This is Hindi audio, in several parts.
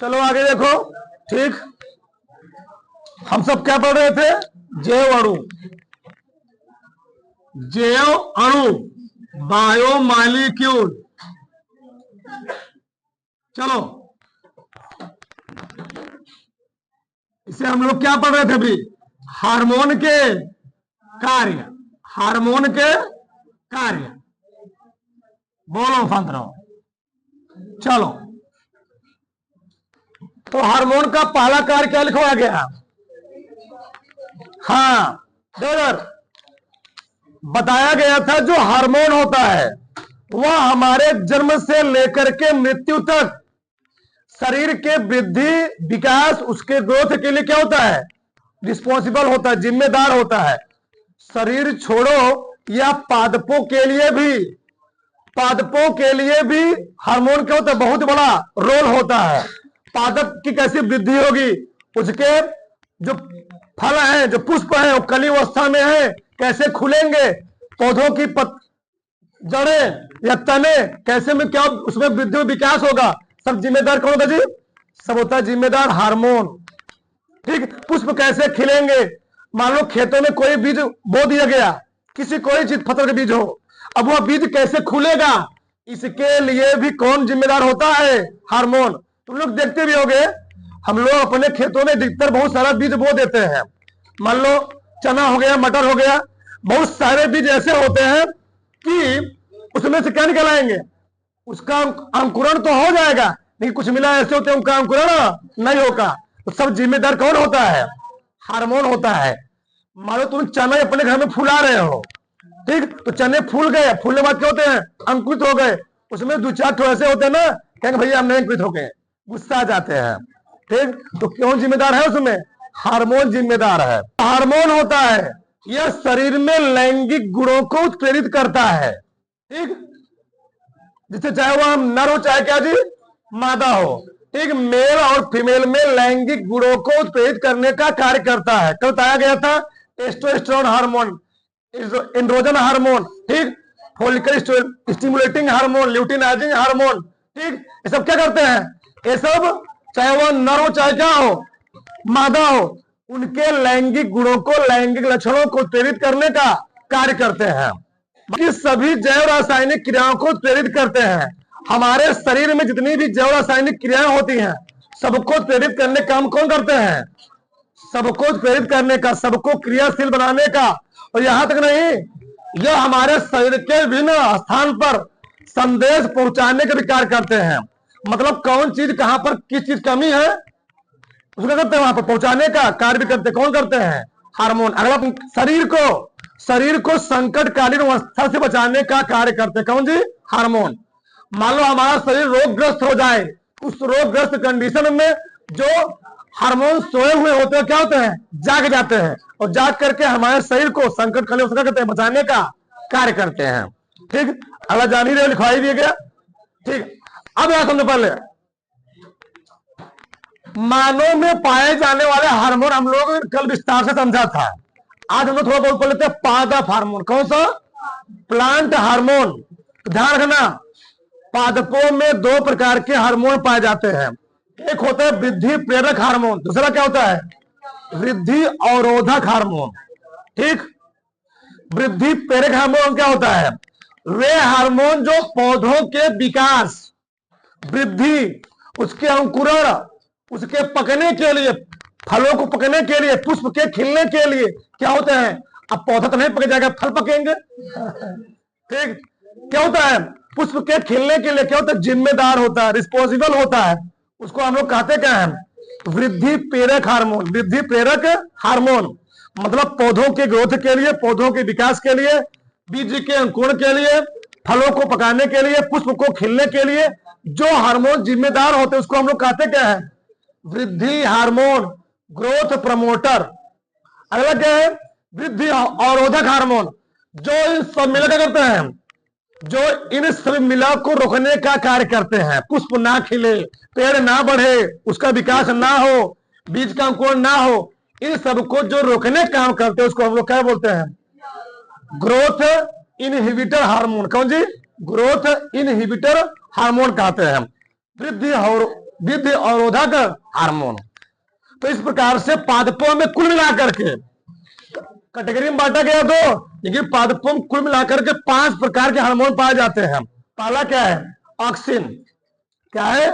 चलो आगे देखो। ठीक, हम सब क्या पढ़ रहे थे? जैव अणु, जैव अणु, बायोमॉलिक्यूल। चलो इसे हम लोग क्या पढ़ रहे थे अभी? हार्मोन के कार्य, हार्मोन के कार्य। बोलो फंदरो। चलो, तो हार्मोन का पहला कार्य क्या लिखवा गया? हाँ, बताया गया था जो हार्मोन होता है वह हमारे जन्म से लेकर के मृत्यु तक शरीर के वृद्धि, विकास, उसके ग्रोथ के लिए क्या होता है? रिस्पॉन्सिबल होता है, जिम्मेदार होता है। शरीर छोड़ो या पादपों के लिए भी, पादपों के लिए भी हार्मोन क्या होता है? बहुत बड़ा रोल होता है। पादप की कैसी वृद्धि होगी, उसके जो फल है, जो पुष्प है, वो कली अवस्था में है, कैसे खुलेंगे, पौधों की जड़ें या तने कैसे में क्या उसमें वृद्धि और विकास होगा, सब जिम्मेदार कौन होगा जी? सब होता है जिम्मेदार हार्मोन। ठीक, पुष्प कैसे खिलेंगे, मान लो खेतों में कोई बीज बो दिया गया, किसी कोई चीज फसल के बीज हो, अब वह बीज कैसे खुलेगा, इसके लिए भी कौन जिम्मेदार होता है? हार्मोन। तुम लोग देखते भी होगे, हम लोग अपने खेतों में अधिकतर बहुत सारा बीज बो देते हैं। मान लो चना हो गया, मटर हो गया, बहुत सारे बीज ऐसे होते हैं कि उसमें से क्या निकल आएंगे, उसका अंकुरण तो हो जाएगा, लेकिन कुछ मिला ऐसे होते हैं उनका अंकुरण नहीं होगा। तो सब जिम्मेदार कौन होता है? हार्मोन होता है। मान लो तुम चने अपने घर में फुला रहे हो, ठीक, तो चने फूल गए, फूलने बाद क्या होते हैं? अंकुरित हो गए। उसमें दो चार ठो ऐसे होते हैं ना, कहेंगे भैया हम नहीं अंकुरित हो गए, गुस्सा आ जाते हैं। ठीक, तो कौन जिम्मेदार है उसमें? हार्मोन जिम्मेदार है। हार्मोन होता है यह शरीर में लैंगिक गुणों को उत्प्रेरित करता है। ठीक, जिससे चाहे वह नर हो चाहे क्या जी, मादा हो। ठीक, मेल और फीमेल में लैंगिक गुणों को उत्प्रेरित करने का कार्य करता है। कल बताया गया था टेस्टोस्टेरोन हार्मोन, एंड्रोजन हार्मोन, ठीक, follicle stimulating hormone, luteinizing hormone. ठीक, ये सब क्या करते हैं? ये सब चाहे वह नर हो चाहे क्या हो, मादा हो, उनके लैंगिक गुणों को, लैंगिक लक्षणों को प्रेरित करने का कार्य करते हैं। बाकी सभी जैव रासायनिक क्रियाओं को प्रेरित करते हैं। हमारे शरीर में जितनी भी जैव रासायनिक क्रियाएं होती हैं सबको प्रेरित करने का काम कौन करते हैं? सबको प्रेरित करने का, सबको क्रियाशील बनाने का। और यहां तक नहीं, यह हमारे शरीर के विभिन्न स्थान पर संदेश पहुंचाने का भी कार्य करते हैं। मतलब कौन चीज कहां पर किस चीज कमी है उसका करते हैं, वहां पर पहुंचाने का कार्य भी करते। कौन करते हैं? हार्मोन। अगला, शरीर को संकटकालीन अवस्था से बचाने का कार्य करते हैं। कौन जी? हार्मोन। मान लो हमारा शरीर रोगग्रस्त हो जाए, उस रोगग्रस्त कंडीशन में जो हार्मोन सोए हुए होते हैं क्या होते हैं? जाग जाते हैं, और जाग करके हमारे शरीर को संकटकालीन अवस्था करते हैं, बचाने का कार्य करते हैं। ठीक, अगला जान ही रहे, लिखवाई दिया गया। ठीक, अब यहां समझो, पहले मानव में पाए जाने वाले हार्मोन हम लोग कल विस्तार से समझा था। आज हम लोग थोड़ा बहुत पढ़ लेते हैं पादप हार्मोन। कौन सा? Plant hormone. ध्यान रखना, पादपों में दो प्रकार के हार्मोन पाए जाते हैं। एक होता है वृद्धि प्रेरक हार्मोन, दूसरा क्या होता है? वृद्धि अवरोधक हार्मोन। ठीक, वृद्धि प्रेरक हार्मोन क्या होता है? वे हार्मोन जो पौधों के विकास, वृद्धि, उसके अंकुरण, उसके पकने के लिए, फलों को पकने के लिए, पुष्प के खिलने के लिए क्या होते हैं? अब पौधा तो नहीं पक जाएगा, फल पकेंगे। ठीक, क्या होता है? पुष्प के खिलने के लिए क्या होता है? जिम्मेदार होता है, रिस्पॉन्सिबल होता है। उसको हम लोग कहते क्या है? वृद्धि प्रेरक हार्मोन। वृद्धि प्रेरक हार्मोन मतलब पौधों के ग्रोथ के लिए, पौधों के विकास के लिए, बीज के अंकुरण के लिए, फलों को पकाने के लिए, पुष्प को खिलने के लिए जो हार्मोन जिम्मेदार होते हैं उसको हम लोग कहते क्या है? वृद्धि हार्मोन, ग्रोथ प्रमोटर। अगला क्या है? वृद्धि अवरोधक हार्मोन, जो इन सब मिला क्या करते हैं? जो इन सब मिला को रोकने का कार्य करते हैं। पुष्प ना खिले, पेड़ ना बढ़े, उसका विकास ना हो, बीज का अंकुरण ना हो, इन सबको जो रोकने का काम करते हैं उसको हम लोग क्या बोलते हैं? Growth inhibitor hormone. कौन जी? ग्रोथ इनहिबिटर हार्मोन कहते हैं। वृद्धि वृद्धि अवरोधक हार्मोन। तो इस प्रकार से पादपों में कुल मिलाकर के कैटेगरी में बांटा गया दो, लेकिन पादपों में कुल मिलाकर के 5 प्रकार के हार्मोन पाए जाते हैं। पहला क्या है? ऑक्सिन। क्या है?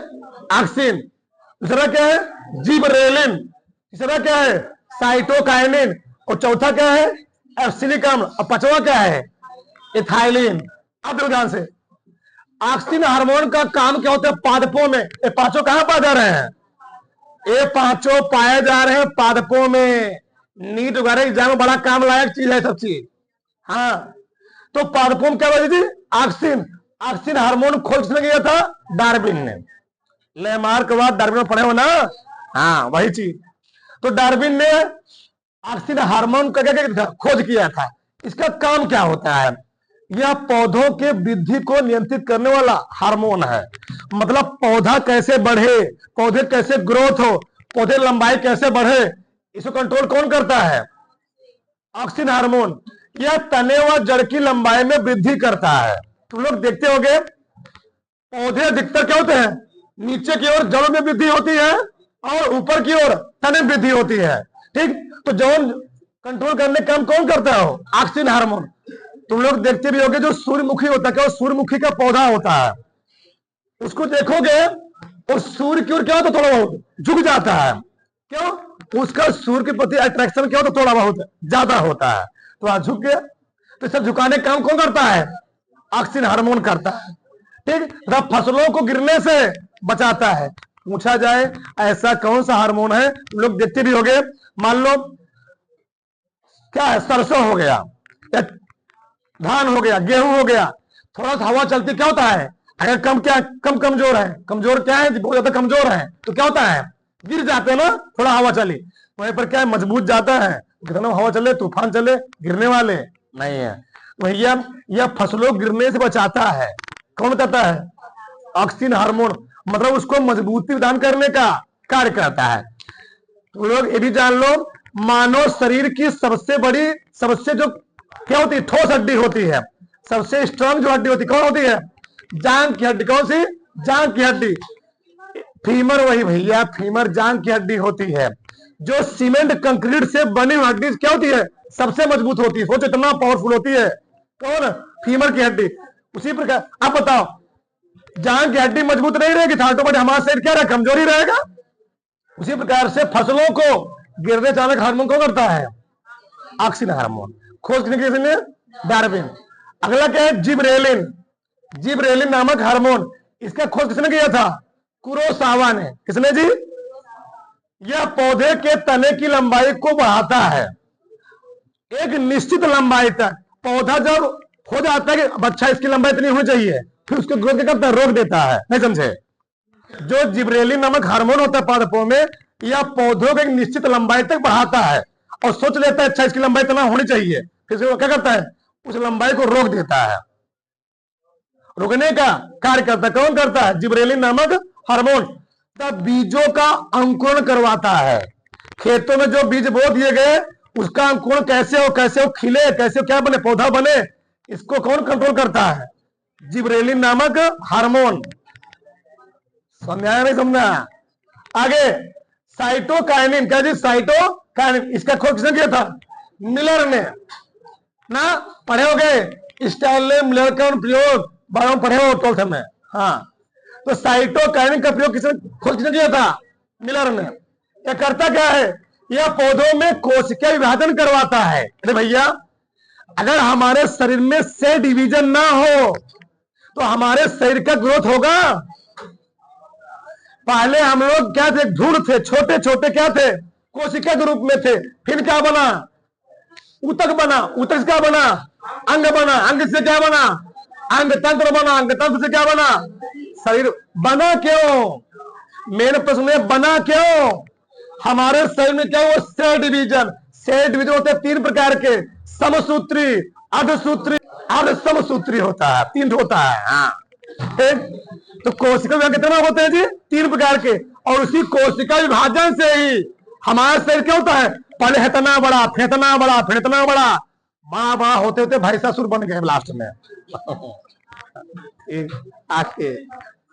ऑक्सिन। दूसरा क्या है? जिबरेलिन। तीसरा क्या है? साइटोकाइनिन। और चौथा क्या है? एब्सिलिक अम्ल। और पांचवा क्या है? इथाइलिन। अब ध्यान से, ऑक्सिन हार्मोन का काम क्या होता है पादपों में? ये पांचों कहां पाए जा रहे हैं? ये पांचों पाए जा रहे हैं पादपों में। नीट वगैरह एग्जाम में बड़ा काम लायक चीज है सब चीज। हाँ, तो पादपों में क्या वजह थी? ऑक्सिन। ऑक्सिन हार्मोन खोज किसने किया था? डार्विन ने। लेमार्क के बाद डार्विन में पढ़े हो ना? हाँ, वही चीज। तो डार्विन ने ऑक्सिन हार्मोन का क्या खोज किया था। इसका काम क्या होता है? यह पौधों के वृद्धि को नियंत्रित करने वाला हार्मोन है। मतलब पौधा कैसे बढ़े, पौधे कैसे ग्रोथ हो, पौधे लंबाई कैसे बढ़े, इसको कंट्रोल कौन करता है? Auxin hormone. यह तने व जड़ की लंबाई में वृद्धि करता है। तुम लोग देखते होंगे पौधे अधिकतर क्या होते हैं? नीचे की ओर जड़ों में वृद्धि होती है और ऊपर की ओर तने में वृद्धि होती है। ठीक, तो जड़ कंट्रोल करने का काम कौन करता है? Auxin hormone. तुम लोग देखते भी होंगे जो सूर्यमुखी होता है, क्या सूर्यमुखी का पौधा होता है, उसको देखोगे और सूर्य की ओर क्या होता है? थोड़ा बहुत झुक जाता है। क्यों? उसका सूर्य के प्रति अट्रैक्शन क्या होता है? थोड़ा बहुत ज्यादा होता है, तो आज झुक गया। तो सब झुकाने का काम कौन करता है? ऑक्सिन हार्मोन करता है। ठीक, फसलों को गिरने से बचाता है। पूछा जाए ऐसा कौन सा हार्मोन है? लोग देखते भी होंगे, मान लो क्या है, सरसों हो गया या धान हो गया, गेहूं हो गया, थोड़ा सा हवा चलती क्या होता है? अगर कम कमजोर है, कमजोर क्या है? बहुत ज्यादा कमजोर है तो क्या होता है? गिर जाते हैं ना। थोड़ा हवा चली वहीं पर क्या है? मजबूत जाता है। कितना हवा चले, तूफान चले, गिरने वाले नहीं है। भैया यह फसलों गिरने से बचाता है। कौन बताता है? Auxin hormone. मतलब उसको मजबूती प्रदान करने का कार्य करता है। तुम लोग ये भी जान लो, मानव शरीर की सबसे बड़ी, सबसे जो क्या होती है? ठोस हड्डी होती है। सबसे स्ट्रांग जो हड्डी होती है कौन होती है? जांग की हड्डी। कौन सी? जांग की हड्डी। फीमर, वही भैया, फीमर जांग की हड्डी होती है। जो सीमेंट कंक्रीट से बनी हुई हड्डी क्या होती है? सबसे मजबूत होती है। सोचो इतना पावरफुल होती है। कौन? फीमर की हड्डी। उसी प्रकार आप बताओ, जांग की हड्डी मजबूत नहीं रहेगी तो ऑटोमेटिक हमारा शरीर क्या रहेगा? कमजोरी रहेगा। उसी प्रकार से फसलों को गिरने चालक हार्मोन कौन करता है? Auxin hormone. खोज किसने? डार्विन। अगला क्या है? जिबरेलिन। जिबरेलिन नामक हार्मोन, इसका खोज किसने किया था? कुरोसावा ने। किसने जी? यह पौधे के तने की लंबाई को बढ़ाता है एक निश्चित लंबाई तक। पौधा जब हो जाता है कि अच्छा इसकी लंबाई इतनी होनी चाहिए, फिर उसको ग्रोथ क्या करता है? रोक देता है। नहीं समझे? जो जिब्रेलिन नामक हार्मोन होता है पादपों में, यह पौधों को एक निश्चित लंबाई तक बढ़ाता है और सोच लेता है अच्छा इसकी लंबाई इतना होनी चाहिए, फिर क्या करता है? उस लंबाई को रोक देता है। रोकने का कार्य करता है। कौन करता है? जिब्रेलिन नामक हार्मोन। तब बीजों का अंकुरण करवाता है। खेतों में जो बीज बो दिए गए उसका अंकुरण कैसे हो, कैसे हो खिले, कैसे हो क्या बने, पौधा बने, इसको कौन कंट्रोल करता है? जिब्रेलिन नामक हार्मोन। समझाया नहीं समझा? आगे साइटोकाइनिन। क्या जी? साइटोकाइनिन। इसका खोज किसने किया था? मिलर ने ना। पढ़े हो गए स्टैनले मिलर का प्रयोग, बारह में पढ़े हो 12th में। हाँ, तो साइटोकाइनिन का प्रयोग किसने खोज किसने किया था? मिलर ने। यह करता क्या है? यह पौधों में कोशिका विभाजन करवाता है। अरे भैया, अगर हमारे शरीर में सेल डिवीजन ना हो तो हमारे शरीर का ग्रोथ होगा? पहले हम लोग क्या थे? धूल थे, छोटे छोटे क्या थे? कोशिका के रूप में थे। फिर क्या बना? ऊतक बना। ऊतक से क्या बना? अंग बना। अंग से क्या बना? अंग तंत्र बना। अंग तंत्र से क्या बना? शरीर बना। क्यों? मेन प्रश्न है बना क्यों? हमारे शरीर में क्या हुआ? Cell division. सेल डिवीजन होते हैं 3 प्रकार के, समसूत्री, अर्धसूत्री, अर्धसमसूत्री होता है। 3 होता है। हाँ, तो कोशिका कितना होते हैं जी? 3 प्रकार के। और उसी कोशिका विभाजन से ही हमारा शरीर क्या होता है? पहले इतना बड़ा, फिर इतना बड़ा, फिर इतना बड़ा, बड़ा बड़ा होते होते भैंसासुर बन गए लास्ट में। आके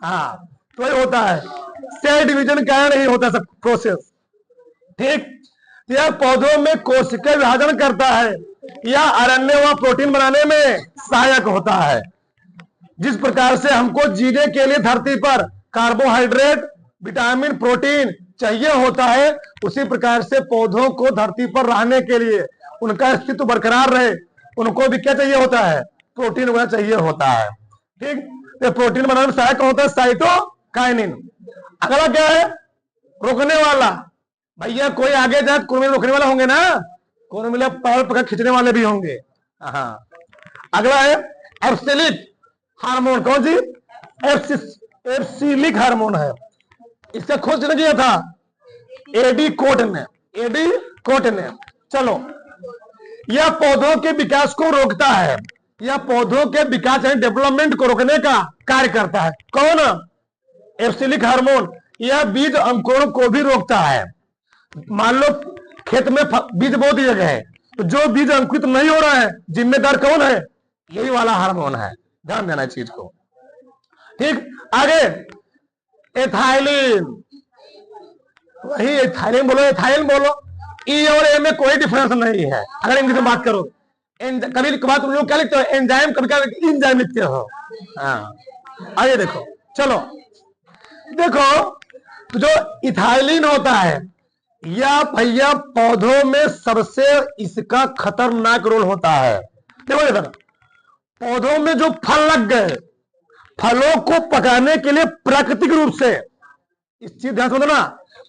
हाँ, तो ये होता है सेल डिवीजन का नहीं होता सब प्रोसेस। ठीक, यह पौधों में कोशिका विभाजन करता है या आरएनए व प्रोटीन बनाने में सहायक होता है। जिस प्रकार से हमको जीने के लिए धरती पर कार्बोहाइड्रेट, विटामिन, प्रोटीन चाहिए होता है, उसी प्रकार से पौधों को धरती पर रहने के लिए, उनका अस्तित्व बरकरार रहे, उनको भी क्या चाहिए होता है? प्रोटीन वगैरह चाहिए होता है। ठीक, तो प्रोटीन बनाने में सहायक होता है साइटोकाइनिन। अगला क्या है? रोकने वाला। भैया कोई आगे जाए कुर्मी रोकने वाला होंगे ना, कौन मिला पैर पकड़ खींचने वाले भी होंगे। हाँ, अगला है एब्सिलिक हार्मोन। कौन सी? एब्सिलिक हार्मोन है। इसका खोज किया था एडी कोट ने। चलो, यह पौधों के विकास को रोकता है, यह पौधों के विकास यानी डेवलपमेंट को रोकने का कार्य करता है। कौन? एब्सिलिक हार्मोन। यह बीज अंकुरण को भी रोकता है। मान लो खेत में बीज बो दिए गए, तो जो बीज अंकुरित नहीं हो रहा है, जिम्मेदार कौन है? यही वाला हार्मोन है। ध्यान देना चीज को। ठीक, आगे एथाइलिन। वही एथाइलिन बोलो, एथाइलिन बोलो। ई और ए में कोई डिफरेंस नहीं है अगर इंग्लिश में बात करो। कभी कभार तुम लोग क्या लिखते हो? एंजाइम, कभी कभी इंजाइम लिखते हो। हाँ, आगे देखो। चलो देखो, जो इथाइलिन होता है, या भैया पौधों में सबसे इसका खतरनाक रोल होता है। देखो इधर, पौधों में जो फल लग गए, फलों को पकाने के लिए प्राकृतिक रूप से, इस चीज ध्यान समझना,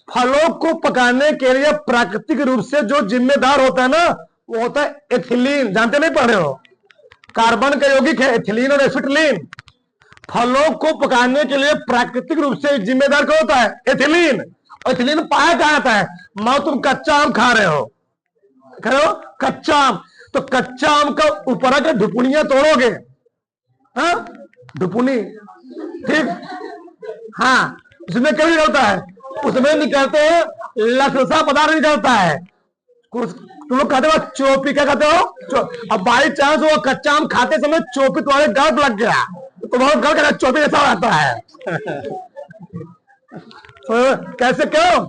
फलों को पकाने के लिए प्राकृतिक रूप से जो जिम्मेदार होता है ना, वो होता है एथिलीन। जानते नहीं पढ़े हो? कार्बन का यौगिक है एथिलीन और एसिटिलीन। फलों को पकाने के लिए प्राकृतिक रूप से जिम्मेदार कौन होता है? एथिलीन। और एथिलीन पाया कहां जाता है? मान तुम कच्चा आम खा रहे हो, कच्चा आम, तो कच्चा आम का ऊपर के ढुपुनियां तोड़ोगे, हाँ ढुपुनी, ठीक, हाँ, उसमें क्या निकलता है? उसमें निकलते हैं लसलसा पदार्थ निकलता है। तुम लोग कहते हो चोपी, क्या कहते हो? अब बाई चांस वो कच्चा आम खाते समय चोपी तुम्हारे गल लग गया, तो बहुत गल का चोपी ऐसा आता है। तो कैसे क्यों?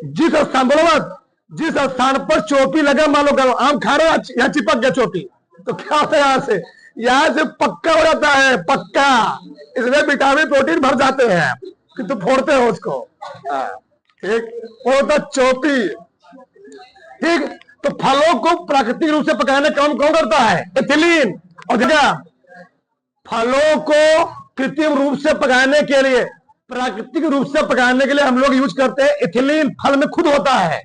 जिस स्थान, बोलो मत, जिस स्थान पर चोपी लगा, मान लो आम खा रहे हो, यहाँ चिपक गया चोपी, तो क्या होता है? यहाँ से पक्का हो जाता है, पक्का। इसमें विटामिन प्रोटीन भर जाते हैं कि तुम फोड़ते हो उसको। ठीक, वो होता चोपी। ठीक, तो फलों को प्राकृतिक रूप से पकाने कौन कौन करता है? एथिलीन। और देखा, फलों को कृत्रिम रूप से पकाने के लिए, प्राकृतिक रूप से पकाने के लिए हम लोग यूज करते हैं एथिलीन। फल में खुद होता है,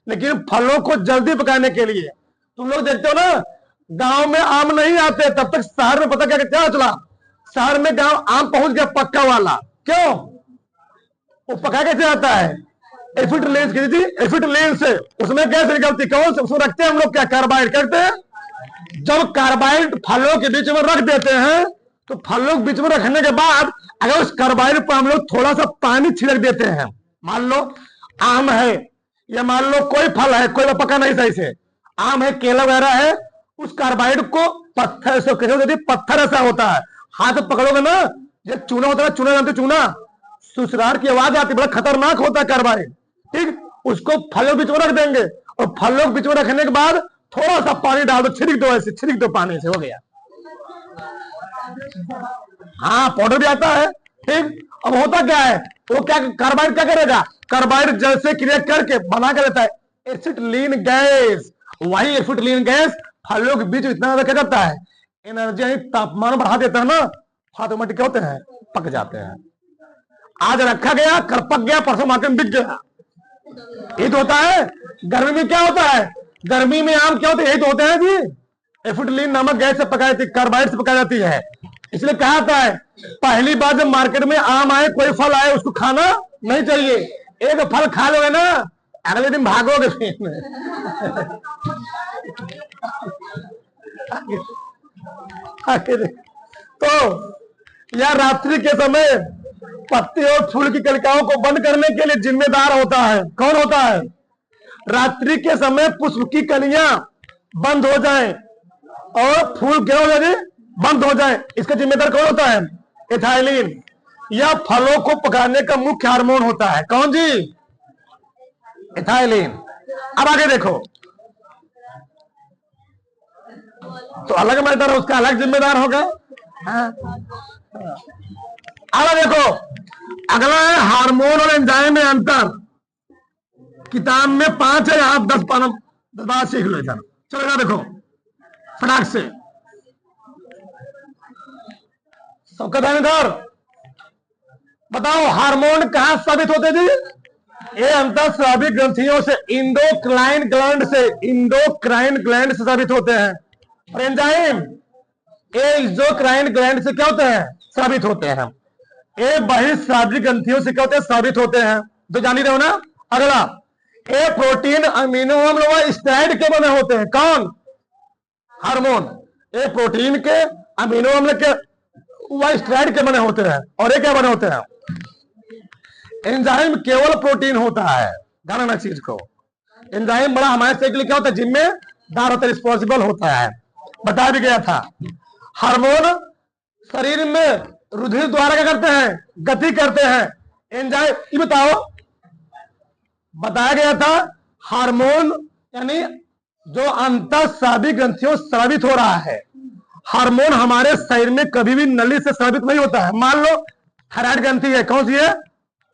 लेकिन फलों को जल्दी पकाने के लिए, तुम लोग देखते हो ना, गांव में आम नहीं आते, तब तक शहर में पता क्या चला? शहर में गांव आम पहुंच गया पक्का वाला। क्यों? वो पका कैसे आता है? एसिटिलीन से। उसमें गैस निकलती, कौन से? उसमें रखते हैं हम लोग क्या? कार्बाइड करते हैं। जब कार्बाइड फलों के बीच में रख देते हैं, तो फलों के बीच में रखने के बाद अगर उस कार्बाइड पर हम लोग थोड़ा सा पानी छिड़क देते हैं, मान लो आम है, या मान लो कोई फल है, कोई पका नहीं सही से, आम है, केला वगैरह है, उस कार्बाइड को पत्थर से, पत्थर ऐसा होता है, हाथ पकड़ोगे ना, जब चूना होता है, चूना जानते, चूना सुसरार की आवाज आती है, बड़ा खतरनाक होता है कार्बाइड। ठीक, उसको फलों के बीच में रख देंगे, और फलों के बीच में रखने के बाद थोड़ा सा पानी डाल दो, छिड़क दो, ऐसे छिड़क दो पानी से, हो गया। हाँ, पाउडर भी आता है। ठीक, अब होता क्या है? वो क्या कार्बाइड क्या करेगा? कार्बाइड जैसे क्रिया करके बना कर देता है एसिटिलीन गैस। वही एसिटिलीन गैस फलों के बीच इतना ज्यादा क्या करता है? एनर्जी यानी तापमान बढ़ा देता है ना, ऑटोमेटिक क्या होते हैं? पक जाते हैं। आज रखा गया, कर पक गया, परसों मार्केट में बिक गया। यही तो होता है। गर्मी में क्या होता है? गर्मी में आम क्या होते हैं? यही तो होते हैं जी, एसिटिलीन नामक गैस से पकाई जाती, कार्बाइड से पकाई जाती है। इसलिए कहा जाता है, पहली बार जब मार्केट में आम आए, कोई फल आए, उसको खाना नहीं चाहिए। एक फल खा लोगे ना, अगले दिन भागोगे फिर। तो यह रात्रि के समय पत्ते और फूल की कलिकाओं को बंद करने के लिए जिम्मेदार होता है। कौन होता है? रात्रि के समय पुष्प की कलियां बंद हो जाएं और फूल क्या हो जाए? बंद हो जाए। इसका जिम्मेदार कौन होता है? एथाइलिन। या फलों को पकाने का मुख्य हार्मोन होता है? कौन जी? इथाइलिन। अब आगे देखो, तो अलग मैटर है, उसका अलग जिम्मेदार होगा। अब देखो, अगला है हार्मोन और एंजाइम में अंतर। किताब में 5 है, आप 10 बात सीख लो इधर। चलेगा, देखो फटाक से सबका ध्यान इधर। बताओ हार्मोन कहां साबित होते जी? ये अंतःस्रावी ग्रंथियों से, इंडोक्राइन ग्लैंड से साबित होते हैं। और एंजाइम ये एक्सोक्राइन ग्लैंड से क्या होते हैं? साबित होते हैं। ये बहिस्रावी ग्रंथियों से क्या होते हैं? साबित होते हैं। तो जान ही रहे हो ना। अगला, ये प्रोटीन अमीनो अम्ल व स्टेरॉइड के बने होते हैं। कौन? हार्मोन। ये प्रोटीन के, अमीनो अम्ल के व स्टेरॉइड के बने होते हैं। और ये क्या बने होते हैं? एंजाइम केवल प्रोटीन होता है। ध्यान रखना चीज को। एंजाइम बड़ा हमारे से के लिए क्या होता है? जिम्मेदार होता है, रिस्पॉन्सिबल होता है। बता भी गया था। हार्मोन शरीर में रुधिर द्वारा क्या करते हैं? गति करते हैं। एंजाइम, ये बताओ, बताया गया था हार्मोन यानी जो अंतःस्रावी ग्रंथियों स्रावित हो रहा है। हार्मोन हमारे शरीर में कभी भी नली से स्रावित नहीं होता है। मान लो थायराइड ग्रंथि है, कौन सी है?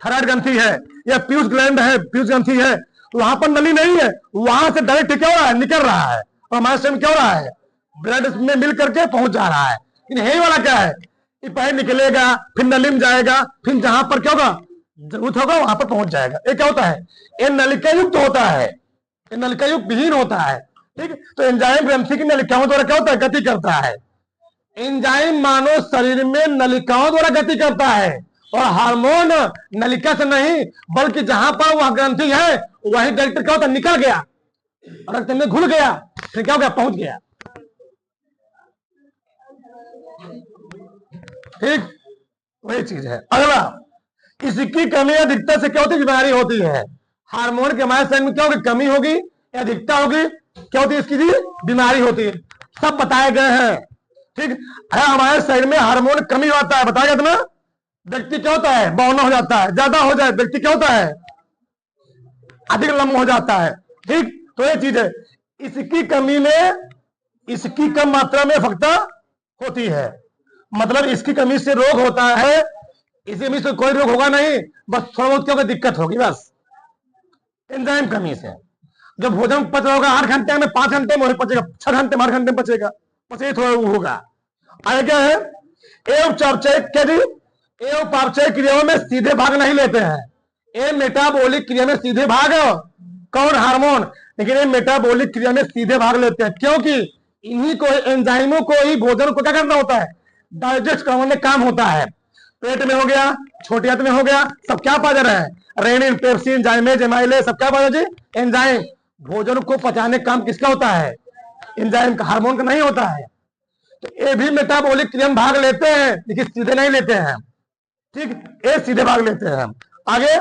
थायराइड ग्रंथि है, या पीयूष ग्लैंड है, पीयूष ग्रंथि है, तो वहां पर नली नहीं है, वहां से डायरेक्ट क्या हो रहा है? निकल रहा है। और हमारे शरीर में क्या हो रहा है? ब्लड में मिल करके पहुंच जा रहा है। लेकिन वाला क्या है? ये पहले निकलेगा, फिर नली में जाएगा, फिर जहां पर क्या होगा? जरूरत होगा वहां पर पहुंच जाएगा। ये क्या होता है? ये नलिका युक्त होता है, ये नलिका युक्त विहीन होता है। ठीक, तो एंजाइम ग्रंथि की नलिकाओं द्वारा क्या होता है? गति करता है। एंजाइम मानव शरीर में नलिकाओं द्वारा गति करता है। और हार्मोन नलिका से नहीं, बल्कि जहां पर वह ग्रंथि है वही डायरेक्ट क्या होता है? निकल गया, रक्त में घुल गया, फिर क्या हो गया? पहुंच गया। ठीक, वही चीज है। अगला, इसकी कमी या अधिकता से क्या होती है? बीमारी होती है। हार्मोन के हमारे शरीर में क्या होगी? कमी होगी या अधिकता होगी, क्या होती है? इसकी बीमारी होती है। सब बताए गए हैं। ठीक है, हमारे शरीर में हार्मोन कमी होता है, बताया गया ना। व्यक्ति क्या होता है? बौना हो जाता है, ज्यादा हो जाए व्यक्ति क्या होता है? अधिक लंबा हो जाता है। ठीक, तो ये चीज है। इसकी कमी में, इसकी कम मात्रा में फक्ता होती है। मतलब इसकी कमी से रोग होता है, इसी कमी से कोई रोग होगा नहीं, बस थोड़ा बहुत क्या दिक्कत होगी बस एंजाइम कमी से। जब भोजन पच रहा होगा 8 घंटे में, 5 घंटे में पचेगा, 6 घंटे में 8 घंटे में पचेगा, बस ये थोड़ा होगा। आगे क्या है? एवं चर्चा क्या जी? एवं पापचय क्रियाओं में सीधे भाग नहीं लेते हैं। ये मेटाबॉलिक क्रिया में सीधे भाग, कौन? हार्मोन। लेकिन ये मेटाबॉलिक क्रिया में सीधे भाग लेते हैं, क्योंकि इन्हीं को, एंजाइमों को ही भोजन को क्या करना होता है? डाइजेस्ट करवाने काम होता है। पेट में हो गया, छोटे हाथ में हो गया, सब क्या पा जा रहा है? रेनिन, पेप्सिन, जाइमेज, एमाइलेज, सब क्या पा जा जी? एंजाइम। भोजन को पचाने काम किसका होता है? एंजाइम का, हार्मोन का नहीं होता है। तो ये भी मेटाबॉलिक क्रिया में भाग लेते हैं, लेकिन सीधे नहीं लेते हैं। ठीक, ये सीधे भाग लेते हैं। आगे,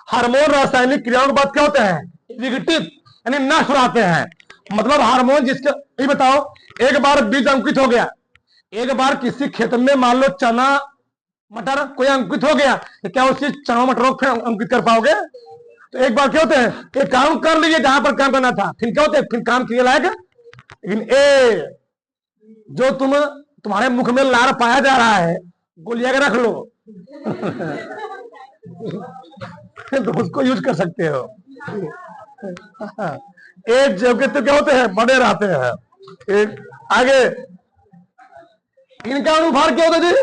हार्मोन रासायनिक क्रियाओं के बाद क्या होते हैं? विघटित यानी नष्ट होते हैं। मतलब हार्मोन जिसके, ये बताओ, एक बार बीज अंकुरित हो गया, एक बार किसी खेत में मान लो चना मटर कोई अंकुरित हो गया, तो क्या उसी चना मटरों को अंकुरित कर पाओगे? तो एक बार क्या होते हैं? ये काम कर लीजिए जहां पर काम करना था, फिर क्या होते हैं? फिर काम किए लायक। लेकिन ए जो तुम्हारे मुख में लार पाया जा रहा है, गोलिया के रख लो तो उसको यूज कर सकते हो। एक जगह तो क्या होते हैं? बड़े रहते हैं। आगे, इनका अनुभार क्या होता है जी?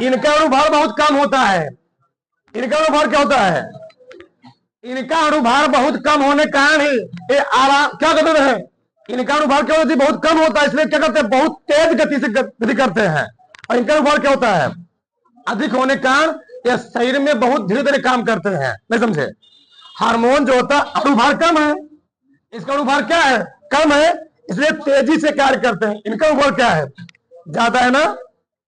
इनका अनुभार बहुत कम होता है। इनका अनुभार क्या होता है? इनका अनुभार बहुत कम होने के कारण ही ये आराम क्या करते हैं? इनका अनुभार क्या होता है? बहुत कम होता है, इसलिए क्या करते हैं? बहुत तेज गति से गति करते हैं। और इनका अनुभार क्या होता है? अधिक होने के कारण ये शरीर में बहुत धीरे धीरे काम करते हैं। नहीं समझे? हार्मोन जो होता है अनुभार कम है, इसका अनुभार क्या है? कम है, इसलिए तेजी से कार्य करते हैं। इनका अनुभार क्या है? ज्यादा है ना,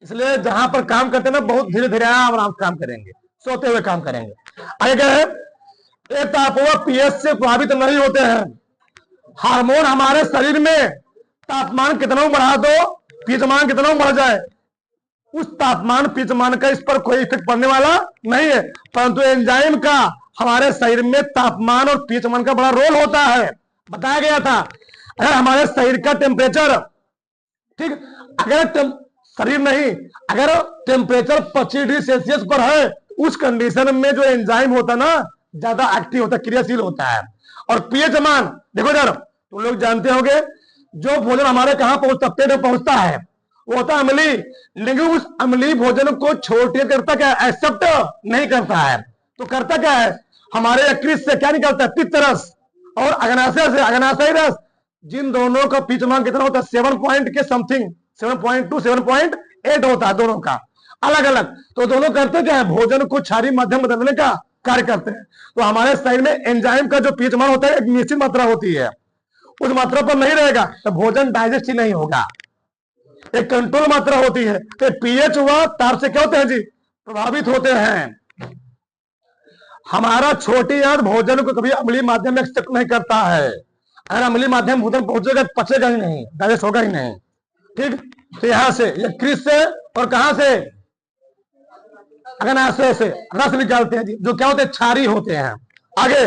इसलिए जहां पर काम करते हैं ना, बहुत धीरे धीरे आराम काम करेंगे, सोते हुए काम करेंगे। आगे क्या है? ये तापमान पीएच से प्रभावित नहीं होते हैं। हार्मोन हमारे शरीर में तापमान कितना बढ़ा दो, पीएच मान कितना बढ़ जाए, उस तापमान पीएच मान का इस पर कोई इफेक्ट पड़ने वाला नहीं है, परंतु एंजाइम का हमारे शरीर में तापमान और पीएच मान का बड़ा रोल होता है, बताया गया था। अगर हमारे शरीर का टेम्परेचर, ठीक, अगर शरीर नहीं, अगर टेम्परेचर 25 डिग्री सेल्सियस पर है, उस कंडीशन में जो एंजाइम होता है ना, ज्यादा एक्टिव होता है, क्रियाशील होता है। और पीएच मान देखो यार, तुम लोग जानते होंगे, जो भोजन हमारे कहां पहुंचता, पेट में पहुंचता है, वो होता है अम्ली, लेकिन उस अम्ली भोजन को छोटे करता क्या, एक्सेप्ट नहीं करता है। तो करता क्या है, हमारे यकृत से क्या निकलता है, पित्त रस और अग्नाशय से अग्नाशयी रस, जिन दोनों का पीएच मान कितना होता है, 7 पॉइंट के समथिंग, 7.2 7.8 होता है दोनों का अलग अलग। तो दोनों करते क्या है, भोजन को क्षारीय माध्यम बदलने का कार्य करते हैं। तो हमारे शरीर में एंजाइम का जो पीएच मान होता है एक निश्चित मात्रा होती है, उस मात्रा पर नहीं रहेगा तो भोजन डाइजेस्ट ही नहीं होगा, एक कंट्रोल मात्रा होती है। तो पीएच हुआ, ताप से क्या होते हैं जी, प्रभावित होते हैं। हमारा छोटी आंत भोजन को कभी अम्लीय माध्यम में एक्सेप्ट नहीं करता है। अगर अम्लीय माध्यम भोजन पहुंचेगा, पचेगा ही नहीं, डाइजेस्ट होगा ही नहीं, ठीक। तो यहां से यकृत से और कहां से, अग्नाशय से रस निकालते हैं जी, जो क्या होते हैं, क्षारीय होते हैं। आगे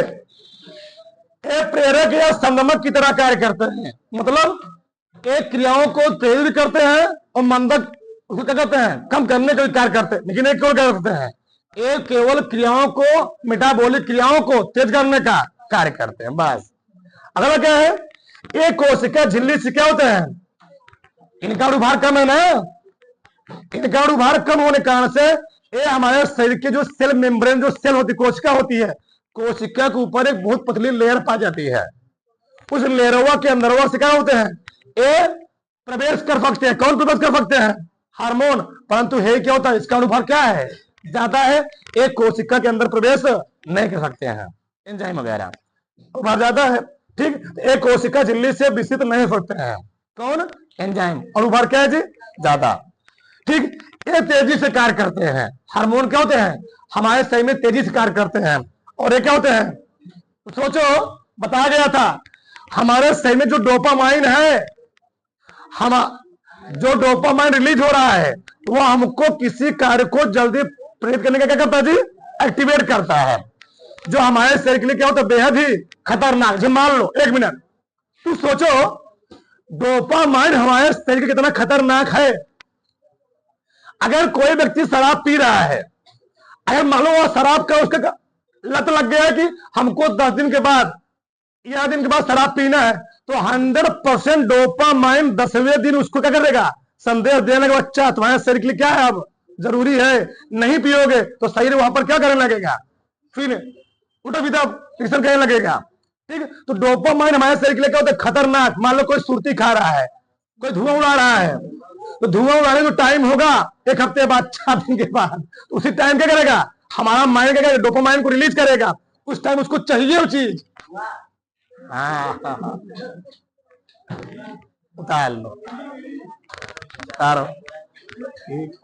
एक प्रेरक या संगमक की तरह कार्य करते हैं, मतलब एक क्रियाओं को तेज करते हैं और मंदक उसको क्या करते हैं, कम करने का कार्य करते हैं। लेकिन एक क्या करते हैं, एक केवल क्रियाओं को, मेटाबॉलिक क्रियाओं को तेज करने का कार्य करते हैं, बस। अगला क्या है, एक कोशिका झिल्ली से क्या होते हैं, इनका उभार कम है ना, इनका उभार कम होने के कारण से ये हमारे शरीर के जो सेल मेम्ब्रेन, जो सेल होती, कोशिका होती है, कोशिका के ऊपर एक बहुत पतली लेयर पा जाती है। उस लेयरवा के अंदरवा से क्या होते हैं, ये प्रवेश कर सकते हैं। कौन प्रवेश कर सकते हैं, हार्मोन। परंतु है क्या होता है, इसका अनुभव क्या है, ज्यादा है, एक कोशिका के अंदर प्रवेश नहीं कर सकते हैं, एंजाइम वगैरह उभार ज्यादा है, ठीक। एक कोशिका झिल्ली से विस्तृत नहीं हो सकते हैं, कौन, एंजाइम, और उभार क्या है जी, ज्यादा, ठीक। ये तेजी से कार्य करते हैं। हार्मोन क्या होते हैं, हमारे शरीर में तेजी से कार्य करते हैं। और ये क्या होते हैं, तो सोचो, बताया गया था हमारे शरीर में जो डोपामाइन है, हम जो डोपामाइन रिलीज हो रहा है, वो हमको किसी कार्य को जल्दी प्रेरित करने का क्या करता है जी, एक्टिवेट करता है, जो हमारे शरीर के लिए क्या होता है, बेहद ही खतरनाक। जी मान लो, एक मिनट, तू सोचो डोपामाइन हमारे शरीर के कितना खतरनाक है। अगर कोई व्यक्ति शराब पी रहा है, अगर मान लो वो शराब का उसका लत लग गया है कि हमको 10 दिन के बाद या दिन के बाद शराब पीना है, तो 100% डोपामाइन 10वें दिन उसको क्या करेगा, संदेश देने लगा, अच्छा तुम्हारे शरीर के लिए क्या है, अब जरूरी है, नहीं पियोगे तो शरीर वहां पर क्या करने लगेगा, फिर उल्टा सीधा एक्शन करने लगेगा, ठीक। तो डोपामाइन हमारे शरीर के लिए क्या होता है, खतरनाक। मान लो कोई सुर्ती खा रहा है, कोई धुआं उड़ा रहा है, तो धुआं उड़ाने जो टाइम होगा 1 हफ्ते बाद, 4 दिन के बाद, तो उसी टाइम क्या करेगा, हमारा माइंड क्या करेगा, डोपामाइन को रिलीज करेगा। उस टाइम उसको चाहिए वो चीज, उतार लो, उतारो, ठीक।